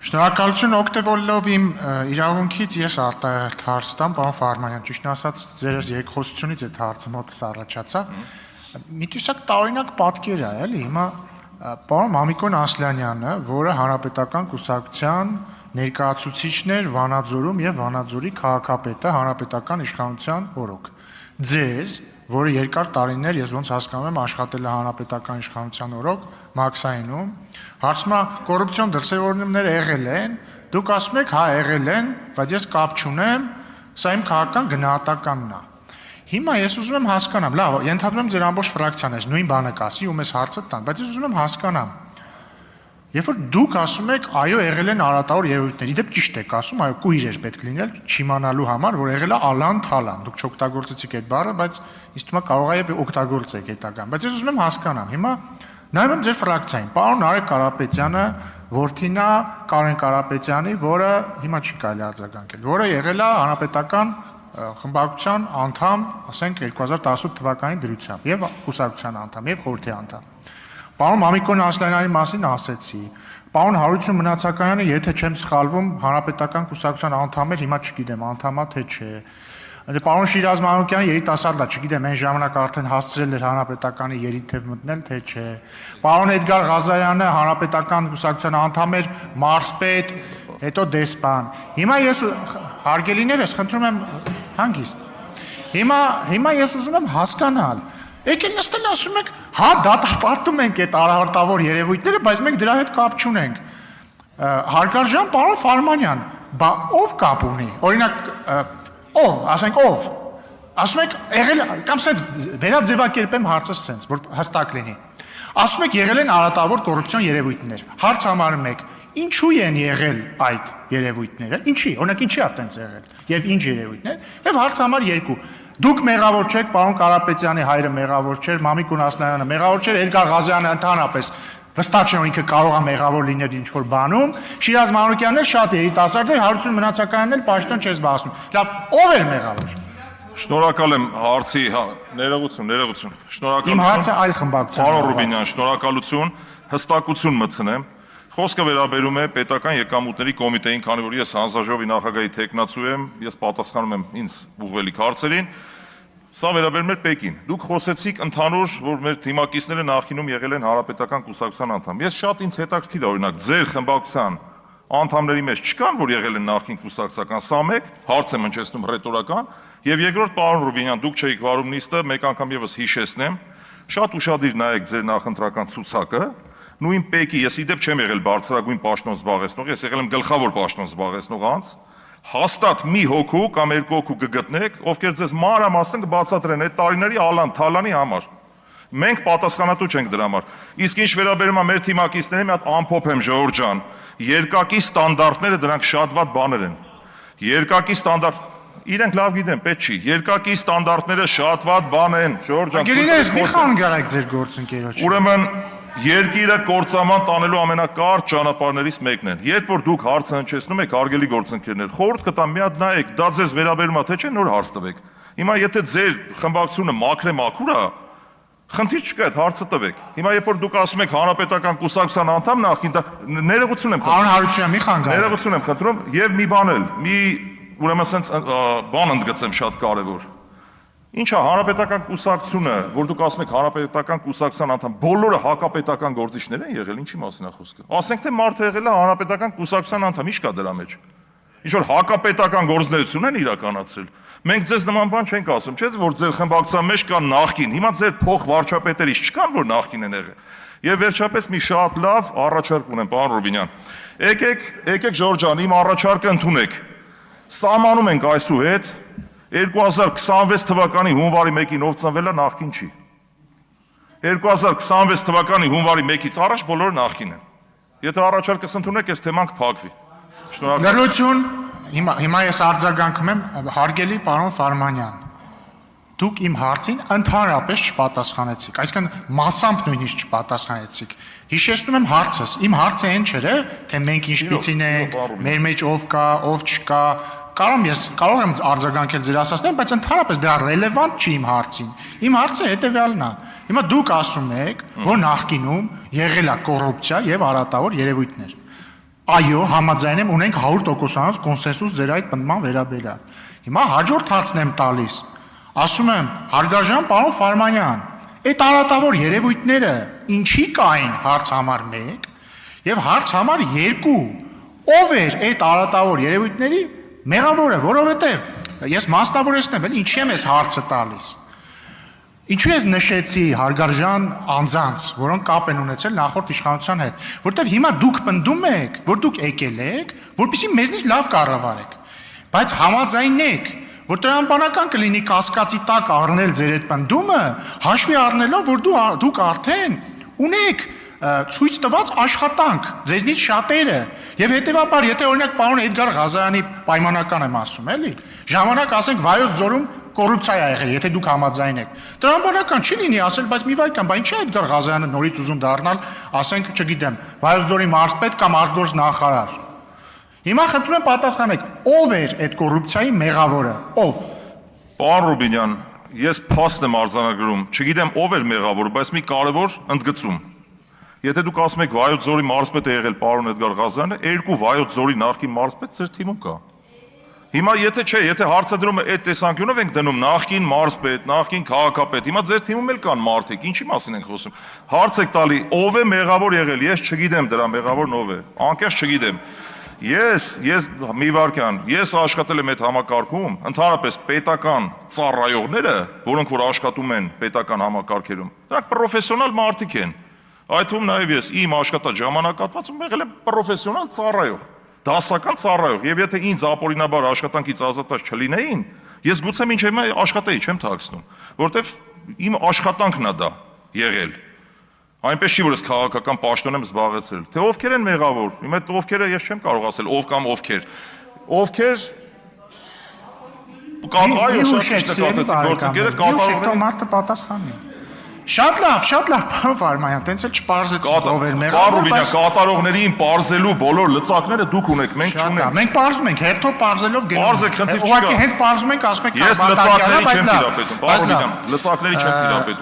Շնորհակալություն օգտվելով իմ իրավունքից ես արտահայտ հարց տամ, պարոն Ֆարմանյան, ճիշտն ասած ձեր երկխոսությունից այդ հարցը մոտս առաջացավ։ Մի տեսակ տարօրինակ պատկեր է, էլի, հիմա պարոն Մամիկոն Ասլանյանը, որը հանրապետական կուսակցության ներկայացուցիչն էր Վանաձորում եւ Վանաձորի քաղաքապետը հանրապետական իշխանության օրոք։ Ձեզ, որը երկար տարիներ ես ոնց հասկանում եմ աշխատել է հանրապետական իշխանության օրոք Մաքսայինում, հարցմա կոռուպցիոն դրսևորումներ եղել են, դուք ասում եք հա եղել են, բայց ես կապ չունեմ, սա իմ քաղաքական գնահատականն է։ Հիմա ես ուզում եմ հասկանամ, լավ, ենթադրում եմ ձեր ամբողջ ֆրակցիան է, նույն բանը կասի ու մեզ հարցը տան, բայց ես ուզում եմ հասկանամ։ Երբ որ դուք ասում եք, այո, եղել են արատավոր երևույթներ, իդեպ ճիշտ եք ասում, այո, կույր էր պետք լինել չիմանալու համար, որ եղել է ալան-թալան, դուք չօգտագործեցիք այդ բառը, բայց ինձ թվում է կարող է եւ օգտագործեք հետագան, բայց ես ուզում եմ հասկանամ, հիմա նայում եմ ձեր ֆրակցիային, պարոն Արեգ Կարապետյանը, որդին է Կարեն Կարապետյանի, որը հիմա չի կարելի արձագանքել, որը եղել է հանրապետական խմբակցության անդամ, ասենք 2018 թվականի դրությամբ եւ կուսակցության անդամ եւ խորհրդի անդամ։ Պարոն Մամիկոն Ասլանյանի մասին ասեցի։ Պարոն Հարություն Մնացականյանը, եթե չեմ սխալվում, հանրապետական կուսակցության անդամ էր, հիմա չգիտեմ, անդամա թե չէ։ Պարոն Շիրազ Մանուկյանը երիտասարդ է, չգիտեմ, այն ժամանակ արդեն հասցրել էր հանրապետականի երիթև մտնել, թե չէ։ Պարոն Էդգար Ղազարյանը հանրապետական կուսակցության անդամ էր, մարզպետ, հետո դեսպան։ Հիմա ես հարգելիներս խնդրում եմ հանգիստ։ Հիմա ես ուզում եմ հասկանալ։ Եկեք նստել ասում եք, հա դատապարտում ենք այդ արարտավոր երևույթները, բայց մենք դրա հետ կապ չունենք։ Հարգարժան պարոն Ֆարմանյան, բա ով կապ ունի։ Օրինակ ով, ասենք ով։ Ասում եք եղել կամ սենց վերաձևակերպեմ հարցը սենց, որ հստակ լինի։ Ասում եք եղել են արատավոր կոռուպցիոն երևույթներ։ Հարց համարում եք, ինչու են եղել այդ երևույթները։ Ինչի, օրինակ ինչի է տենց եղել եւ ինչ երևույթներ։ Եվ հարց համար 2։ Դուք մեղավոր չեք, պարոն Կարապետյանի հայրը մեղավոր չէր, Մամիկոն Ասլանյանը մեղավոր չէր, Էդգար Ղազարյանը ընդհանրապես վստահ չէ, որ ինքը կարող է մեղավոր լինել ինչ-որ բանում, Շիրազ Մանուկյանն էլ շատ երիտասարդ էր, Հարություն Մնացականյանն էլ պաշտոն չես զբաղեցնում։ Լավ, ով էր մեղավոր։ Շնորհակալ եմ հարցի, ներողություն։ Շնորհակալություն։ Իմ հարցը այլ խմբակցության։ Պարոն Ռուբինյան, շնորհակալություն, հստակություն մտցնեմ։ Խոսքը վերաբերում է պետական եկամուտների կոմիտեին, քանի որ ես հանձնաժողովի նախագահի թեկնածու եմ, ես պատասխանում եմ ինձ ուղղվելիք հարցերին։ Սա վերաբերում է Պեկին։ Դուք խոսեցիք ընդհանուր, որ մեր թիմակիցները նախինում եղել են հանրապետական կուսակցության անդամ։ Ես շատ ինձ հետաքրքիր է, օրինակ, ձեր խմբակցության անդամների մեջ չկան, որ եղել են նախին կուսակցական, սա մեկ, հարց եմ հնչեցնում ռետորական, եւ երկրորդ, պարոն Ռուբինյան, դուք չէիք վարում նիստը, մեկ անգամ եւս հիշեցնեմ, շատ ուշադիր նայեք ձեր նախընտրական ցուցակը, նույն Պեկի, ես իդեպ չեմ եղել բարձրագույն պաշտոն զբաղեցնող, ես եղել եմ գլխավոր պաշտոն զբաղեցնող անձ, հաստատ մի հոգու կամ 2 հոգու կգտնեք, ովքեր ձեզ մանրամասն կբացատրեն այդ տարիների ալան-թալանի համար։ Մենք պատասխանատու չենք դրա համար։ Իսկ ինչ վերաբերում է մեր թիմակիցներին, մի հատ ամփոփ եմ, Ժողովուրդ ջան, երկակի ստանդարտները դրանք շատ վատ բաներ են։ Երկակի ստանդարտ իրենք լավ գիտեն, պետք չի։ Երկակի ստանդարտները շատ վատ բան են, Ժողովուրդ ջան։ Գերիներս մի խանգարեք ձեր գործընկերոջը։ Ուրեմն երկիրը կործաման տանելու ամենակարճ ճանապարհներից մեկն է։ Երբ որ դուք հարցը հնչեցնում եք, հարգելի գործընկերներ, խորհուրդ կտամ մի հատ նայեք, դա ձեզ վերաբերում է, թե չէ, նոր հարց տվեք։ Հիմա եթե ձեր խմբակցությունը մաքրե-մաքուր է, խնդիր չկա, այդ հարցը տվեք։ Հիմա երբ որ դուք ասում եք հանրապետական կուսակցության անդամ նախին, ներողություն եմ խնդրում։ Պարոն Հարությունյան, մի խանգարեք։ Ներողություն եմ խնդրում եւ մի բան էլ, ուրեմն sense բան ընդգծեմ շատ կարեւոր։ Ինչ է հանրապետական կուսակցությունը, որ դուք ասում եք հանրապետական կուսակցության անդամ, բոլորը հակապետական գործիչներ են եղել, ինչի մասին է խոսքը։ Ասենք թե մարդը եղել է հանրապետական կուսակցության անդամ, ի՞նչ կա դրա մեջ։ Ինչ որ հակապետական գործունեություն են իրականացրել։ Մենք ձեզ նման բան չենք ասում, չէ՞, որ ձեր խմբակցության մեջ կա նախկին, հիմա ձեր փոխ վարչապետերից չկան, որ նախկին են եղել։ Եվ վերջապես մի շատ լավ առաջարկ ունեմ, պարոն Ռուբինյան։ Եկեք Ժորժ ջան, իմ առաջարկը ընդունեք։ Սահմանում ենք այսուհետ 2026 թվականի հունվարի 1-ին ով ծնվել է նախկին չի։ 2026 թվականի հունվարի 1-ից առաջ բոլորը նախկին են։ Եթե առաջարկս ընդունեք, այս թեման կփակվի։ Շնորհակալ։ Լրություն, հիմա ես արձագանքում եմ, հարգելի պարոն Ֆարմանյան։ Դուք իմ հարցին ընդհանրապես չպատասխանեցիք, այսինքն մասամբ նույնիսկ չպատասխանեցիք։ Հիշեցնում եմ հարցս, իմ հարցը այն չէ, թե մենք ինչպիսին ենք, մեր մեջ ով կա, ով չկա, կարող եմ արձագանքել ձեր ասածներին, բայց ընդհանրապես դա ռելևանտ չի իմ հարցին։ Իմ հարցը հետևյալն է։ Հիմա դուք ասում եք, որ նախկինում եղել է կոռուպցիա եւ արատավոր երևույթներ։ Այո, համաձայն եմ, ունենք 100% կոնսենսուս ձեր այդ պնդման վերաբերյալ։ Հիմա հաջորդ հարցն եմ տալիս։ Ասում եմ, հարգարժան պարոն Ֆարմանյան, այդ արատավոր երևույթները ինչի կային հարց համար 1 եւ հարց համար 2, ով էր այդ արատավոր երևույթների մեղավորը, որովհետեւ ես մասնավորեցնեմ, էլի ինչի եմ այս հարցը տալիս։ Ինչու ես նշեցի հարգարժան անձանց, որոնք կապ են ունեցել նախորդ իշխանության հետ, որտեվ հիմա դուք պնդում եք, որ դուք եկել եք, որպեսզի մեզնից լավ կառավարեք, բայց համաձայնեք, որ տրամաբանական կլինի կասկածի տակ առնել ձեր այդ պնդումը, հաշվի առնելով, որ դուք արդեն ունեք ցույց տված աշխատանք, ձեզնից շատերը, եւ հետեւաբար, եթե օրինակ պարոն Էդգար Ղազարյանի պայմանական եմ ասում, էլի, ժամանակ ասենք Վայոց ձորում կոռուպցիա ա եղել, եթե դուք համաձայն եք։ Տրամաբանական չի լինի ասել, բայց մի վայրկյան, բա ինչի Էդգար Ղազարյանը նորից ուզում դառնալ, ասենք, չգիտեմ, Վայոց ձորի մարզպետ կամ արտգործ նախարար։ Հիմա խնդրում եմ պատասխանեք, ով էր այդ կոռուպցիայի մեղավորը, ով։ Պարոն Ռուբինյան, ես փաստ եմ արձանագրում, չգիտեմ ով էր մեղավորը, բայց մի կարևոր ընդգծում։ Եթե դուք ասում եք Վայոց ձորի մարզպետ է եղել պարոն Էդգար Ղազարյանը, 2 Վայոց ձորի նախկին մարզպետ ձեր թիմում կա։ Հիմա եթե հարցադրումը այդ տեսանկյունով ենք դնում նախկին մարզպետ, նախկին քաղաքապետ, հիմա ձեր թիմում էլ կան մարդիկ, ինչի մասին ենք խոսում։ Հարց եք տալի, ով է մեղավոր եղել, ես չգիտեմ դրա մեղավորն ով է, անկեղծ չգիտեմ։ Ես մի վարքյան, ես աշխատել եմ այդ համակարգում, ընդհանրապես պետական ծառայողները, որոնք որ աշխատում են պետական համակարգերում, դրանք պրոֆեսիոնալ մարդիկ են։ Այդ թվում նաև ես իմ աշխատած ժամանակահատվածում եղել եմ պրոֆեսիոնալ ծառայող, դասական ծառայող, եւ եթե ինձ ապօրինաբար աշխատանքից ազատած չլինեին, ես գուցե մինչև հիմա աշխատեի, չեմ թաքցնում, որովհետեւ իմ աշխատանքն է դա եղել։ Այնպես չի, որ ես քաղաքական պաշտոն եմ զբաղեցրել։ Թե ովքեր են մեղավոր, հիմա այդ ովքերը ես չեմ կարող ասել, ով կամ ովքեր։ Ովքեր այո, շատ ճիշտ է կատեցիք գործընկերը կատարողները մարդը պատասխանի։ Շատ լավ, պարոն Ֆարմանյան, տենց էլ չպարզեցիք ով էր մեղավոր, բայց կատարողներին պարզելու բոլոր լծակները դուք ունեք, մենք չունենք։ Մենք պարզում ենք, հերթով պարզելով գնում։ Պարզեք, խնդիր չկա։ Ուղղակի հենց պարզում ենք, ասում եք, ես լծակների չեմ տիրապետում, պարոն Ռուբինյան, լծակների չեմ տիրապետում։